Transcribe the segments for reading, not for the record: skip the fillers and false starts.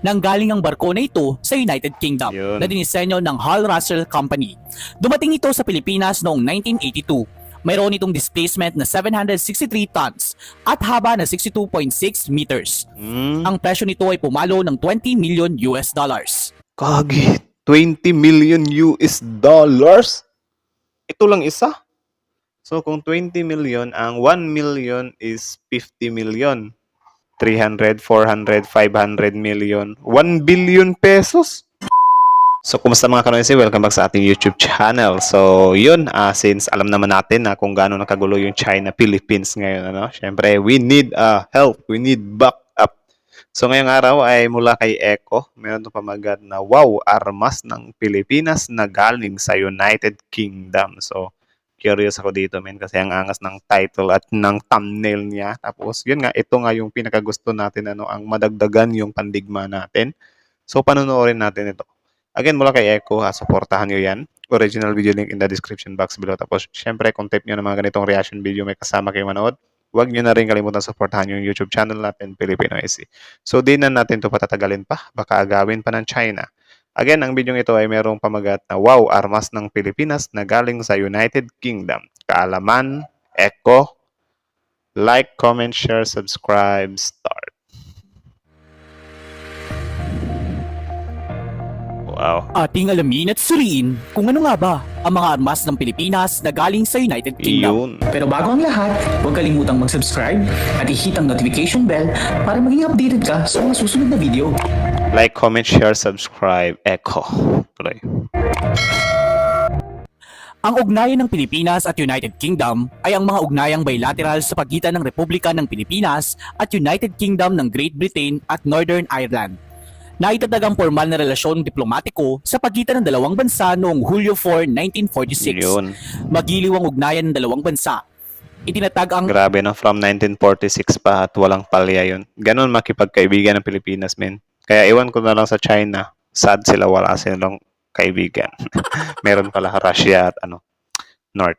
Nanggaling ang barko na ito sa United Kingdom Yun. na dinisenyo ng Hull Russell Company. Dumating ito sa Pilipinas noong 1982. Mayroon itong displacement na 763 tons at haba na 62.6 meters. Ang presyo nito ay pumalo ng 20 million US dollars. Kagi, 20 million US dollars? Ito lang isa? So kung 20 million, ang 1 million is 50 million. 300, 400, 500 million. 1 billion pesos? So, kumusta mga kanoysi? Welcome back sa ating YouTube channel. So, yun, since alam naman natin na kung gaano nakagulo yung China-Philippines ngayon, ano? Syempre, we need help. We need backup. So, ngayong araw ay mula kay Echo. Meron itong pamagat na, wow, armas ng Pilipinas na galing sa United Kingdom. So, curious ako dito, men, kasi ang angas ng title at ng thumbnail niya. Tapos, yun nga, ito nga yung pinakagusto natin, ano, ang madagdagan yung pandigma natin. So, panonoorin natin ito. Again, mula kay Echo, supportahan nyo yan. Original video link in the description box below. Tapos, syempre, kung type nyo ng mga ganitong reaction video, may kasama kayo manood, huwag nyo na rin kalimutan supportahan yung YouTube channel natin, Filipino SC. So, di na natin ito patatagalin pa. Baka agawin pa ng China. Again, ang video ito ay merong pamagat na, wow, armas ng Pilipinas na galing sa United Kingdom. Kaalaman, Echo, like, comment, share, subscribe, start. Wow. Ating alamin at suriin kung ano nga ba ang mga armas ng Pilipinas na galing sa United Kingdom. Yun. Pero bago ang lahat, huwag kalimutang mag-subscribe at i-hit ang notification bell para maging updated ka sa mga susunod na video. Like, comment, share, subscribe, Echo. Tuloy. Ang ugnayan ng Pilipinas at United Kingdom ay ang mga ugnayang bilateral sa pagitan ng Republika ng Pilipinas at United Kingdom ng Great Britain at Northern Ireland. Naitatag ang formal na relasyon diplomatiko sa pagitan ng dalawang bansa noong Hulyo 4, 1946. Yun. Magiliw ang ugnayan ng dalawang bansa. Itinatag ang Grabe, no? From 1946 pa at walang palya yun. Ganon makipagkaibigan ng Pilipinas, men. Kaya iwan ko na lang sa China. Sad sila, wala silang kaibigan. Meron pala Russia at North.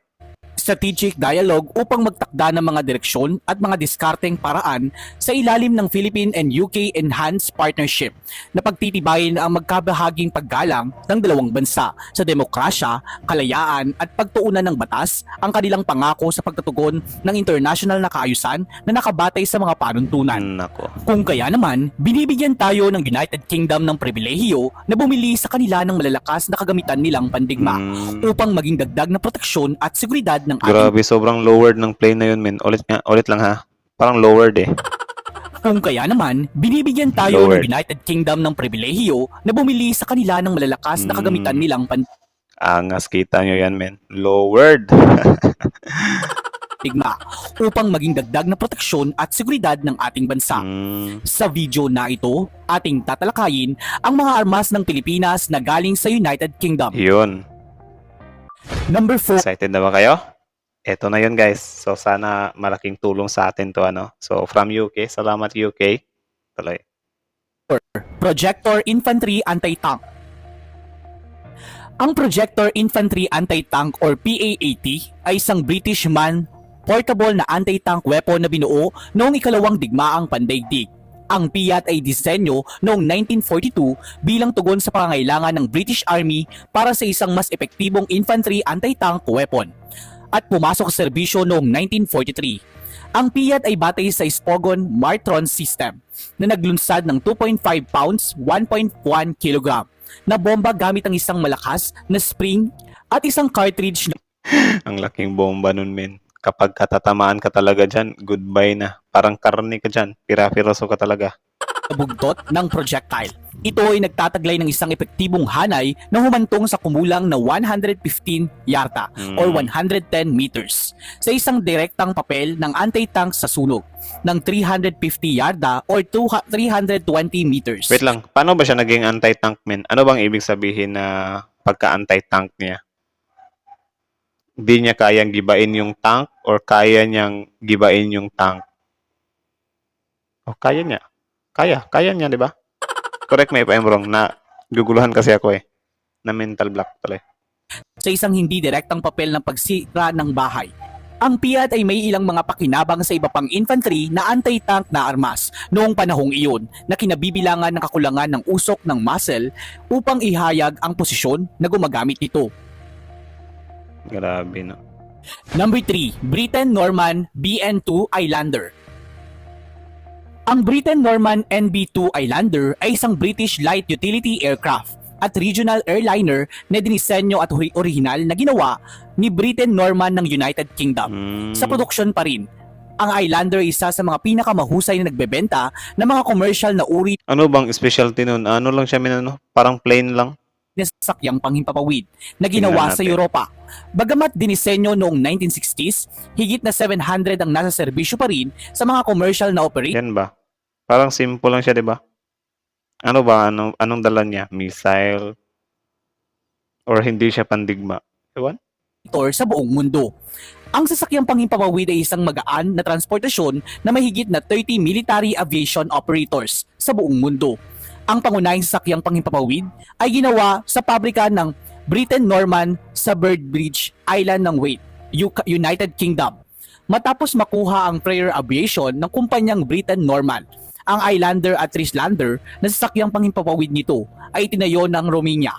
strategic dialogue upang magtakda ng mga direksyon at mga diskarteng paraan sa ilalim ng Philippine and UK Enhanced Partnership na pagtitibayin ang magkabahaging paggalang ng dalawang bansa sa demokrasya, kalayaan at pagtuunan ng batas, ang kanilang pangako sa pagtatugon ng international na kaayusan na nakabatay sa mga panuntunan. Nako. Kung kaya naman, binibigyan tayo ng United Kingdom ng pribilehiyo na bumili sa kanila ng malalakas na kagamitan nilang pandigma upang maging dagdag na proteksyon at seguridad ng ating. Grabe, sobrang lowered ng plane na yun, men. Ulit lang ha. Parang lowered eh. Kung kaya naman, binibigyan tayo Lowered. ng United Kingdom ng pribilehiyo na bumili sa kanila ng malalakas na kagamitan nilang Angas, kita nyo yan, men. Lowered. pandigma upang maging dagdag na proteksyon at seguridad ng ating bansa. Sa video na ito, ating tatalakayin ang mga armas ng Pilipinas na galing sa United Kingdom. Yun. Number 4. Excited na ba kayo? Eto na yun, guys. So, sana malaking tulong sa atin to, So, from UK. Salamat, UK. Tuloy. Projector Infantry Anti-Tank. Ang Projector Infantry Anti-Tank or PAAT ay isang British man portable na anti-tank weapon na binuo noong ikalawang digmaang pandaigdig. Ang PIAT ay disenyo noong 1942 bilang tugon sa pangangailangan ng British Army para sa isang mas epektibong infantry anti-tank weapon at pumasok sa serbisyo noong 1943. Ang PIAT ay batay sa Spogon Martron system na naglunsad ng 2.5 pounds 1.1 kg na bomba gamit ang isang malakas na spring at isang cartridge na Ang laking bomba nun, men. Kapag katatamaan ka talaga dyan, goodbye na. Parang karne ka dyan. Pira-piraso ka talaga. bugtot ng projectile. Ito ay nagtataglay ng isang epektibong hanay na humantong sa kumulang na 115 yarda or 110 meters sa isang direktang papel ng anti-tank sa sunog ng 350 yarda or 320 meters. Wait lang, paano ba siya naging anti-tank, men? Ano bang ibig sabihin na pagka-anti-tank niya? Hindi niya kayang gibain yung tank or kaya niyang gibain yung tank? O, kaya niya. Kaya niya, di ba? Correct me if I'm wrong, na guguluhan kasi ako na mental block pala. Sa isang hindi direktang papel ng pagsira ng bahay. Ang Piat ay may ilang mga pakinabang sa iba pang infantry na anti-tank na armas noong panahong iyon na kinabibilangan ng kakulangan ng usok ng muscle upang ihayag ang posisyon na gumagamit nito. Grabe, no? Number 3, Britten-Norman BN-2 Islander. Ang Britten-Norman NB-2 Islander ay isang British light utility aircraft at regional airliner na dinisenyo at orihinal na ginawa ni Britten-Norman ng United Kingdom. Sa produksyon pa rin, ang Islander ay isa sa mga pinakamahusay na nagbebenta ng mga commercial na uri Ano bang specialty nun? Ano lang siya, parang plain lang? na sasakyang panghimpapawid na ginawa Tingnan sa natin. Europa. Bagamat dinisenyo noong 1960s, higit na 700 ang nasa serbisyo pa rin sa mga commercial na operator Yan ba? Parang simple lang siya, di ba? Ano ba? Anong dala niya? Missile? Or hindi siya pandigma? Ewan? sa buong mundo. Ang sasakyang panghimpapawid ay isang magaan na transportasyon na mahigit na 30 military aviation operators sa buong mundo. Ang pangunahing sasakyang panghimpapawid ay ginawa sa pabrika ng Britten-Norman sa Birdbridge Island ng Wales, United Kingdom. Matapos makuha ang Prayer Aviation ng kumpanyang Britten-Norman, ang Islander at Trislander na sasakyang panghimpapawid nito ay itinayo ng Romania.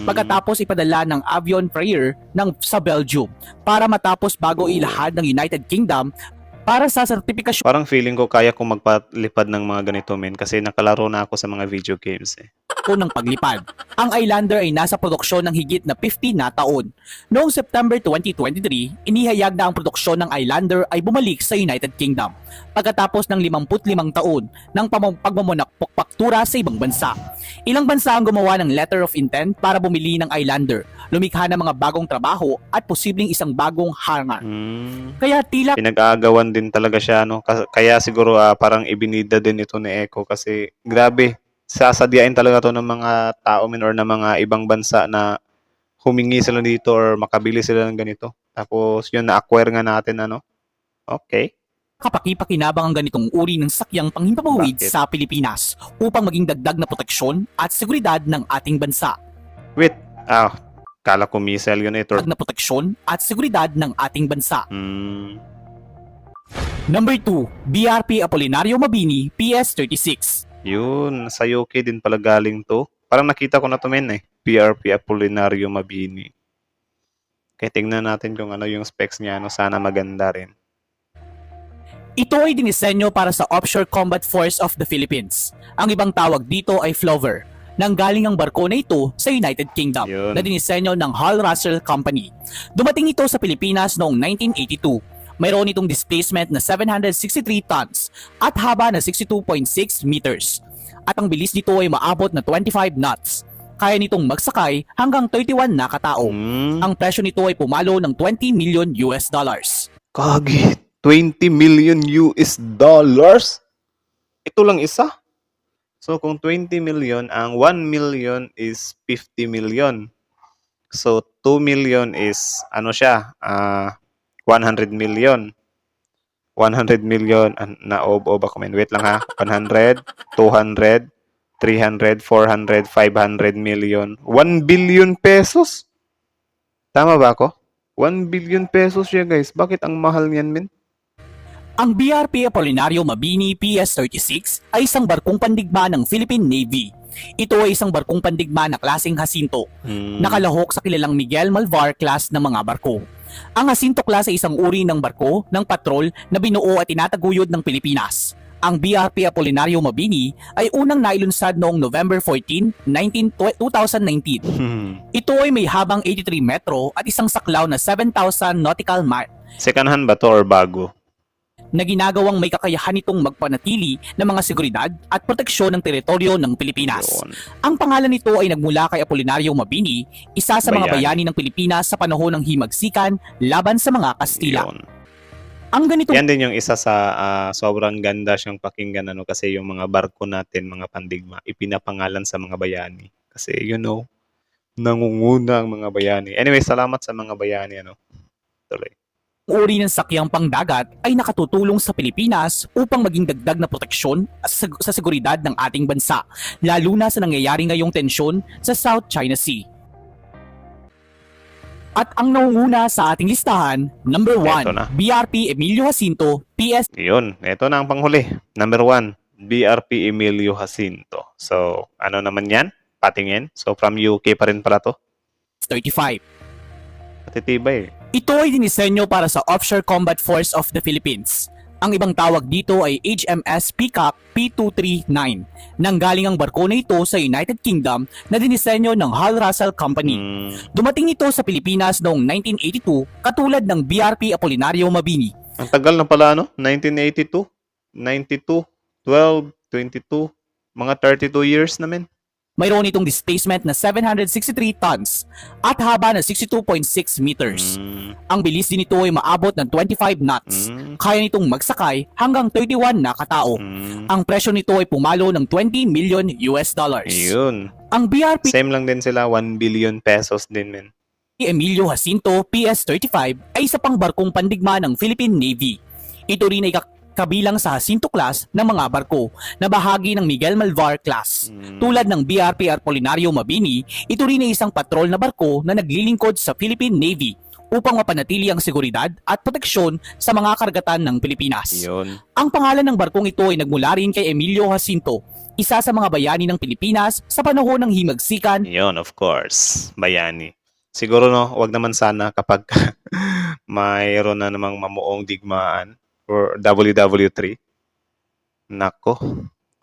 Pagkatapos ipadala ng Avion Prayer sa Belgium para matapos bago ilahad ng United Kingdom para sa sertifikasyon Parang feeling ko kaya kong magpalipad ng mga ganito, men. Kasi nakalaro na ako sa mga video games, eh. ng paglipad. Ang Islander ay nasa produksyon ng higit na 50 na taon. Noong September 2023, inihayag na ang produksyon ng Islander ay bumalik sa United Kingdom pagkatapos ng 55 taon ng pagmamanufaktura sa ibang bansa. Ilang bansa ang gumawa ng letter of intent para bumili ng Islander, lumikha ng mga bagong trabaho at posibleng isang bagong hangar. Kaya tila Pinag-aagawan din talaga siya, no? Kaya siguro parang ibinida din ito ni Echo kasi grabe. Sasadyain talaga to ng mga tao or ng mga ibang bansa na humingi sila dito or makabili sila ng ganito. Tapos yun, na-acquire nga natin, ano? Okay. kapakipakinabang ang ganitong uri ng sakyang panghimpapawid Bakit? sa Pilipinas upang maging dagdag na proteksyon at seguridad ng ating bansa. Wait. Kala ko missile yun ito. Dagdag na proteksyon at seguridad ng ating bansa. Hmm. Number 2, BRP Apolinario Mabini PS-36. Yun, sa UK din pala galing to. Parang nakita ko na to, men, eh. PRP Apolinario Mabini. Kaya tingnan natin kung ano yung specs niya. No? Sana maganda rin. Ito ay dinisenyo para sa Offshore Combat Force of the Philippines. Ang ibang tawag dito ay Flover. Nanggaling ang barko na ito sa United Kingdom Yun. na dinisenyo ng Hull Russell Company. Dumating ito sa Pilipinas noong 1982. Mayroon itong displacement na 763 tons at haba na 62.6 meters. At ang bilis nito ay maabot na 25 knots. Kaya nitong magsakay hanggang 31 na katao. Ang presyo nito ay pumalo ng 20 million US dollars. Kagi, 20 million US dollars? Ito lang isa? So kung 20 million, ang 1 million is 50 million. So 2 million is, ano siya, 100 million. 100 million, na-ob ako, men. Wait lang ha. 100, 200, 300, 400, 500 million. 1 billion pesos? Tama ba ako? 1 billion pesos siya, guys. Bakit ang mahal niyan, men? Ang BRP Apolinario Mabini PS-36 ay isang barkong pandigma ng Philippine Navy. Ito ay isang barkong pandigma na klaseng Jacinto. Nakalahok sa kilalang Miguel Malvar class ng mga barko. Ang Jacinto class ay isang uri ng barko ng patrol na binuo at tinataguyod ng Pilipinas. Ang BRP Apolinario Mabini ay unang nailunsad noong November 14, 2019. Ito ay may habang 83 metro at isang saklaw na 7,000 nautical mile Second hand ba to or bago? na ginagawang may kakayahan nitong magpanatili ng mga seguridad at proteksyon ng teritoryo ng Pilipinas. Yun. Ang pangalan nito ay nagmula kay Apolinario Mabini, isa sa mga bayani ng Pilipinas sa panahon ng himagsikan laban sa mga Kastila. Yun. Ang ganitong Yan din yung isa sa sobrang ganda siyang pakinggan, ano, kasi yung mga barko natin, mga pandigma, ipinapangalan sa mga bayani. Kasi, nangunguna ang mga bayani. Anyway, salamat sa mga bayani, ano. Tuloy. uri ng sakyang pangdagat ay nakatutulong sa Pilipinas upang maging dagdag na proteksyon sa seguridad ng ating bansa, lalo na sa nangyayari ngayong tensyon sa South China Sea. At ang nangunguna sa ating listahan, number 1, Eto na. BRP Emilio Jacinto, PS Yun, ito na ang panghuli. Number 1, BRP Emilio Jacinto. So, ano naman yan? Patingin. So, from UK pa rin pala to. 35. Patitibay. Ito ay dinisenyo para sa Offshore Combat Force of the Philippines. Ang ibang tawag dito ay HMS Peacock P239. Nanggaling ang barko na ito sa United Kingdom na dinisenyo ng Hull Russell Company. Dumating ito sa Pilipinas noong 1982 katulad ng BRP Apolinario Mabini. Ang tagal na pala, no? 1982, 92, 12, 22, mga 32 years namin. Mayroon itong displacement na 763 tons at haba na 62.6 meters. Ang bilis din nito ay maabot ng 25 knots. Kaya nitong magsakay hanggang 31 na katao. Ang presyo nito ay pumalo ng 20 million US dollars. Yun. Ang BRP Same lang din sila, 1 billion pesos din, men. Emilio Jacinto PS-35 ay isa pang barkong pandigma ng Philippine Navy. Ito rin ay kabilang sa Jacinto class ng mga barko na bahagi ng Miguel Malvar class. Tulad ng BRP Apolinario Mabini, ito rin ay isang patrol na barko na naglilingkod sa Philippine Navy upang mapanatili ang seguridad at proteksyon sa mga karagatan ng Pilipinas. Yun. Ang pangalan ng barkong ito ay nagmula rin kay Emilio Jacinto, isa sa mga bayani ng Pilipinas sa panahon ng himagsikan. Yun, of course. Bayani. Siguro, no, wag naman sana kapag mayroon na namang mamuong digmaan or WW3. Nako,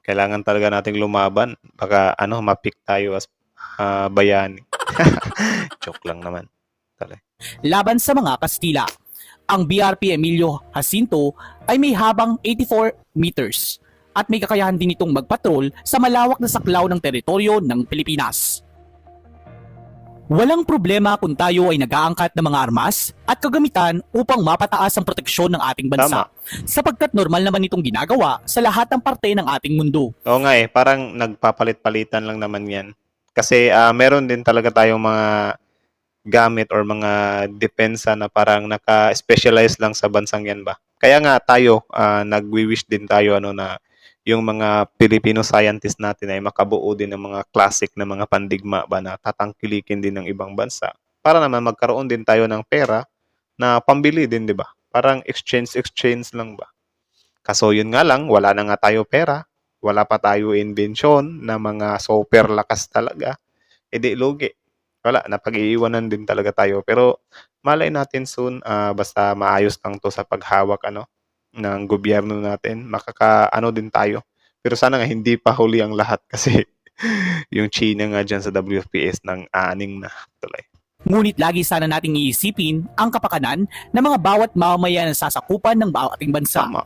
kailangan talaga nating lumaban. Baka mapik tayo as bayani. Joke lang naman. Laban sa mga Kastila. Ang BRP Emilio Jacinto ay may habang 84 meters at may kakayahan din itong magpatrol sa malawak na saklaw ng teritoryo ng Pilipinas. Walang problema kung tayo ay nag-aangkat ng mga armas at kagamitan upang mapataas ang proteksyon ng ating bansa. Sapagkat normal naman itong ginagawa sa lahat ng parte ng ating mundo. Oo nga parang nagpapalit-palitan lang naman yan. Kasi meron din talaga tayong mga gamit or mga depensa na parang naka-specialize lang sa bansang yan ba. Kaya nga tayo, nag-wish din tayo na yung mga Filipino scientist natin ay makabuo din ng mga classic na mga pandigma ba na tatangkilikin din ng ibang bansa. Para naman magkaroon din tayo ng pera na pambili din, di ba? Parang exchange lang ba? Kaso yun nga lang, wala na nga tayo pera, wala pa tayo invention na mga super lakas talaga. Di lugi. Wala, napag-iiwanan din talaga tayo. Pero malay natin soon, basta maayos lang to sa paghawak ng gobyerno natin, makaka din tayo. Pero sana nga hindi pa huli ang lahat kasi yung China nga dyan sa WPS ng aning na tuloy. Ngunit lagi sana nating iisipin ang kapakanan ng mga bawat mamamayan na sasakupan ng ating bansa. Tama.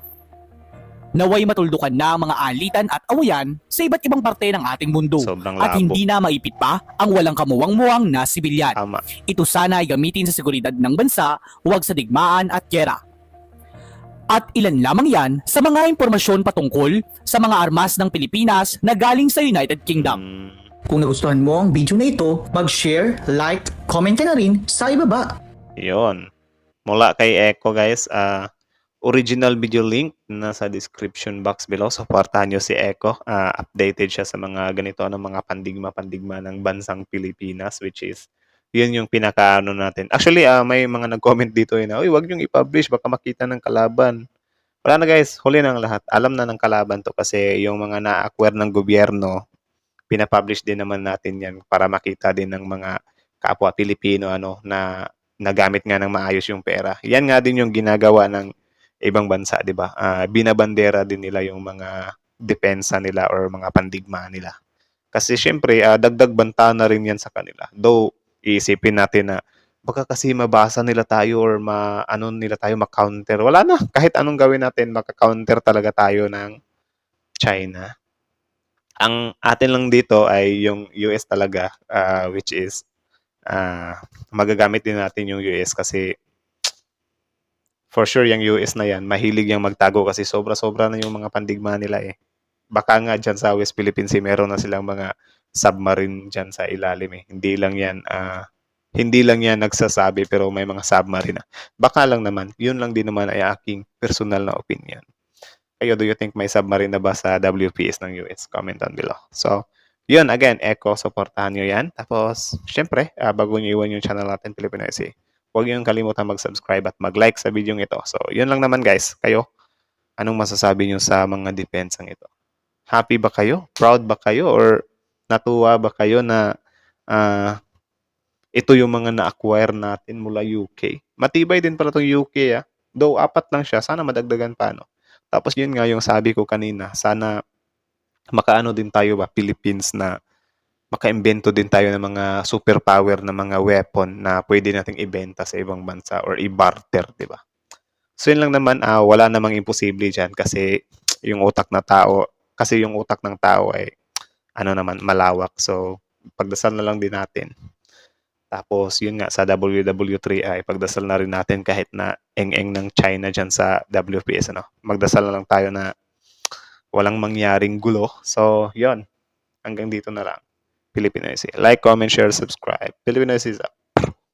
Naway matuldukan na ang mga alitan at awayan sa iba't ibang parte ng ating mundo. Sobrang At labo. hindi na maipit pa ang walang kamuwang-muwang na sibilyan. Tama. Ito sana ay gamitin sa seguridad ng bansa, huwag sa digmaan at gyera. At ilan lamang yan sa mga impormasyon patungkol sa mga armas ng Pilipinas na galing sa United Kingdom. Kung nagustuhan mo ang video na ito, mag-share, like, comment ka na rin sa ibaba. Yun. Mula kay Echo guys, original video link nasa description box below. Supportahan nyo si Echo. Updated siya sa mga ganito mga pandigma ng bansang Pilipinas, which is yun yung pinakaano natin. Actually, may mga nag-comment dito na, uy, wag niyong i-publish, baka makita ng kalaban. Wala na guys, huli na ang lahat. Alam na ng kalaban to kasi yung mga na-acquire ng gobyerno, pinapublish din naman natin yan para makita din ng mga kapwa Pilipino na nagamit nga ng maayos yung pera. Yan nga din yung ginagawa ng ibang bansa, di ba? Binabandera din nila yung mga depensa nila or mga pandigma nila. Kasi syempre, dagdag banta na rin yan sa kanila. Though, iisipin natin na baka kasi mabasa nila tayo or nila tayo ma-counter. Wala na. Kahit anong gawin natin, maka-counter talaga tayo ng China. Ang atin lang dito ay yung US talaga, which is magagamit din natin yung US kasi for sure yung US na yan, mahilig yung magtago kasi sobra-sobra na yung mga pandigma nila eh. Baka nga dyan sa West Philippine Sea, meron na silang mga submarine dyan sa ilalim eh. Hindi lang yan nagsasabi pero may mga submarine na. Baka lang naman, yun lang din naman ay aking personal na opinion. Kayo, do you think may submarine na ba sa WPS ng US? Comment down below. So, yun, again, Echo, supportahan nyo yan. Tapos, syempre, bago nyo iwan yung channel natin, Filipino SE, huwag nyo kalimutan mag-subscribe at mag-like sa video ito. So, yun lang naman guys. Kayo, anong masasabi nyo sa mga depensang ito? Happy ba kayo? Proud ba kayo? Or natuwa ba kayo na ito yung mga na-acquire natin mula UK? Matibay din pala itong UK. Though 4 lang siya, sana madagdagan pa. No? Tapos yun nga yung sabi ko kanina, sana makaano din tayo ba, Philippines, na makaimbento din tayo ng mga superpower na mga weapon na pwede nating ibenta sa ibang bansa or i-barter, di ba? So yun lang naman, wala namang imposible dyan kasi yung utak ng tao ay ano naman, malawak. So pagdasal na lang din natin. Tapos yun nga sa WW3 ay pagdasal na rin natin kahit na eng-eng ng China dyan sa WPS. Magdasal na lang tayo na walang mangyaring gulo. So, yon. Hanggang dito na lang. Filipino SE. Like, comment, share, subscribe. Filipino SE is up.